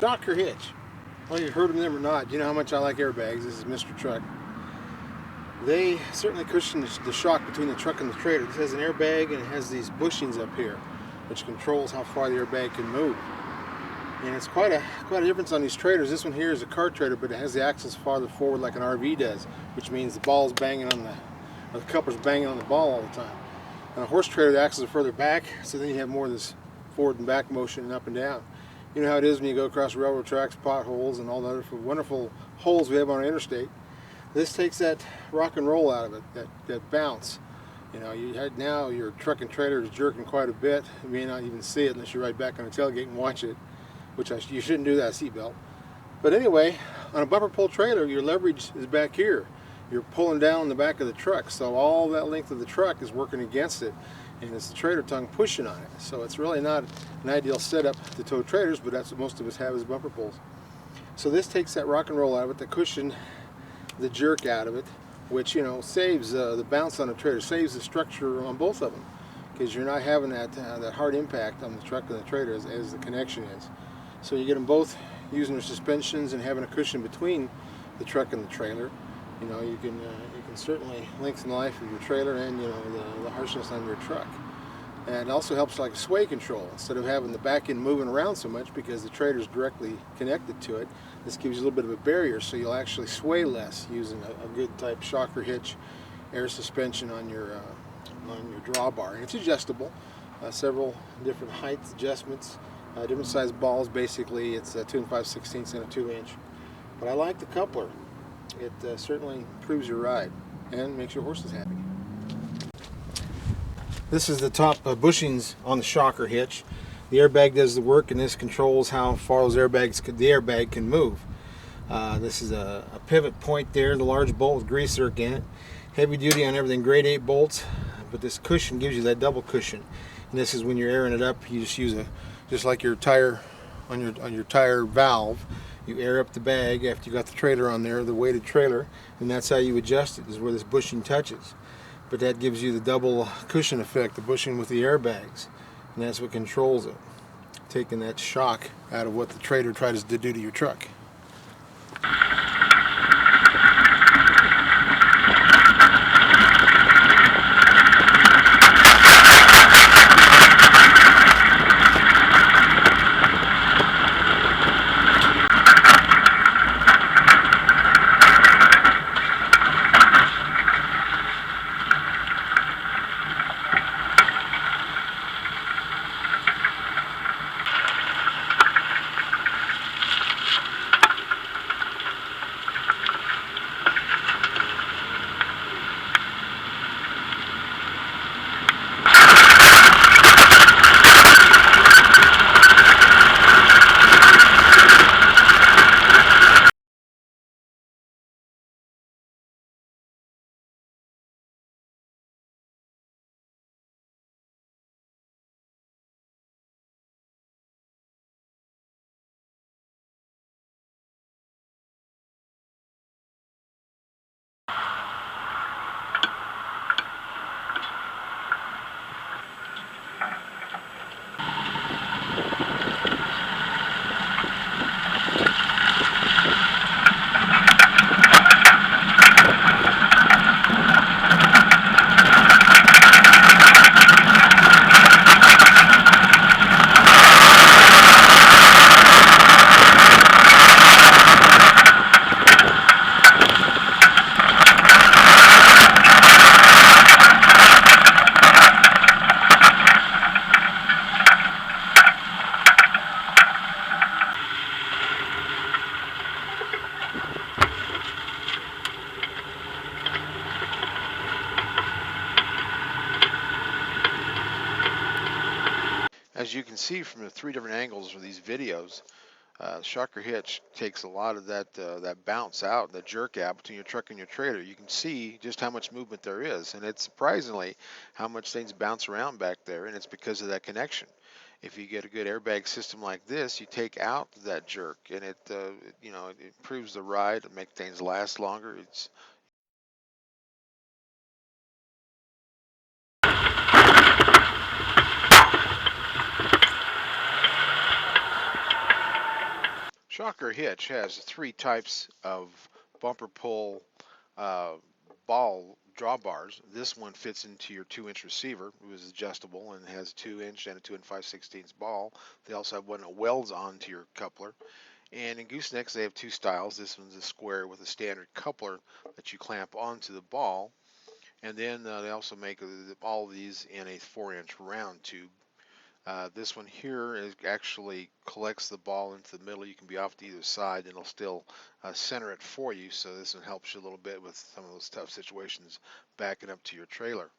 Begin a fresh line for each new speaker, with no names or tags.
Shocker Hitch. Well, you've heard of them or not, you know how much I like airbags. This is MrTruck. They certainly cushion the shock between the truck and the trailer. This has an airbag and it has these bushings up here, which controls how far the airbag can move. And it's quite a difference on these trailers. This one here is a car trailer, but it has the axle farther forward like an RV does, which means the ball's banging on the coupler's banging on the ball all the time. On a horse trailer, the axles are further back, so then you have more of this forward and back motion and up and down. You know how it is when you go across railroad tracks, potholes, and all the other wonderful holes we have on our interstate. This takes that rock and roll out of it, that bounce. You know, now your truck and trailer is jerking quite a bit. You may not even see it unless you ride back on the tailgate and watch it, which you shouldn't do that seatbelt. But anyway, on a bumper pull trailer, your leverage is back here. You're pulling down the back of the truck, so all that length of the truck is working against it, and it's the trailer tongue pushing on it. So it's really not an ideal setup to tow trailers, but that's what most of us have as bumper pulls. So this takes that rock and roll out of it, the cushion, the jerk out of it, which, you know, saves the bounce on the trailer, saves the structure on both of them, because you're not having that hard impact on the truck and the trailer as the connection is. So you get them both using their suspensions and having a cushion between the truck and the trailer. You know, you can certainly lengthen the life of your trailer and, you know, the harshness on your truck. And it also helps like sway control. Instead of having the back end moving around so much because the trailer is directly connected to it, this gives you a little bit of a barrier, so you'll actually sway less using a good type Shocker Hitch air suspension on your drawbar. And it's adjustable, several different height adjustments, different size balls. Basically, it's 2 5/16 and a 2-inch. But I like the coupler. It certainly improves your ride and makes your horses happy. This is the top bushings on the Shocker Hitch. The airbag does the work, and this controls how far the airbag can move. This is a pivot point there, the large bolt with grease zerk in it. Heavy duty on everything, grade 8 bolts, but this cushion gives you that double cushion. And this is when you're airing it up, you just use just like your tire on your tire valve. You air up the bag after you got the trailer on there, the weighted trailer, and that's how you adjust it, is where this bushing touches. But that gives you the double cushion effect, the bushing with the airbags, and that's what controls it, taking that shock out of what the trailer tries to do to your truck. As you can see from the 3 different angles of these videos, Shocker Hitch takes a lot of that bounce out, the jerk out between your truck and your trailer. You can see just how much movement there is, and it's surprisingly how much things bounce around back there, and it's because of that connection. If you get a good airbag system like this, you take out that jerk, and it you know, it improves the ride, it makes things last longer. It's
Shocker Hitch has three types of bumper pull uh, ball drawbars. This one fits into your 2-inch receiver. It was adjustable and has a 2-inch and a 2 and 5/16 ball. They also have one that welds onto your coupler. And in goosenecks, they have two styles. This one's a square with a standard coupler that you clamp onto the ball. And then they also make all of these in a 4-inch round tube. This one here actually collects the ball into the middle. You can be off to either side and it'll still center it for you. So this one helps you a little bit with some of those tough situations backing up to your trailer.